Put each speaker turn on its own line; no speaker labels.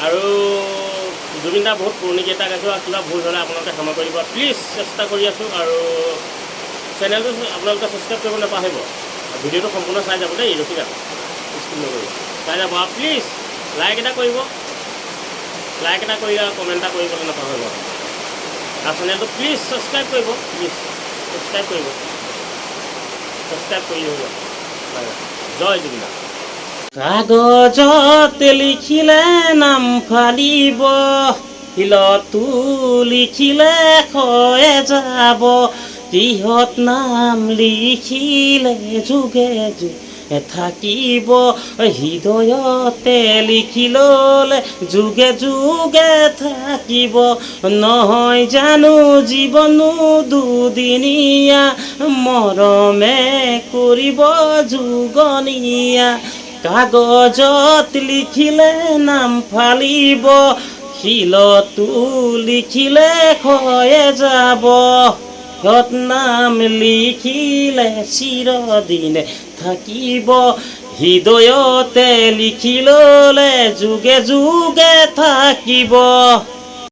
আৰু জুবিন দা বহুত পুৰণি গীত গাইছোঁ আৰু কিবা ভুল হ'লে আপোনালোকে ক্ষমা কৰিব প্লিজ চেষ্টা কৰি আছোঁ আৰু চেনেলটো আপোনালোকে ছাবস্ক্ৰাইব কৰিব নাপাহৰিব ভিডিঅ'টো সম্পূৰ্ণ চাই যাব দেই ৰখি যাব স্কিপ নকৰিব চাই যাব আৰু প্লিজ লাইক এটা কৰিব আৰু কমেণ্ট এটা কৰিবলৈ নাপাহৰিব আৰু চেনেলটো প্লিজ ছাবস্ক্ৰাইব কৰিব ছাবস্ক্ৰাইব কৰি হ'ব জয় জুবিন দা কাগজত লিখিলে নাম ফালিব শিলতো লিখিলে ক্ষয়ে যাব কিহত নাম লিখিলে যুগে যুগে থাকিব হৃদয়তে লিখি ল'লে যুগে যুগে থাকিব নহয় জানো জীৱনো দুদিনীয়া মৰমে কৰিব যুগনীয়া কাগজত লিখিলে নাম ফালিব শিলতো লিখিলে ক্ষয়ে যাব য'ত নাম লিখিলে চিৰদিনে থাকিব হৃদয়তে লিখি ল'লে যুগে যুগে থাকিব।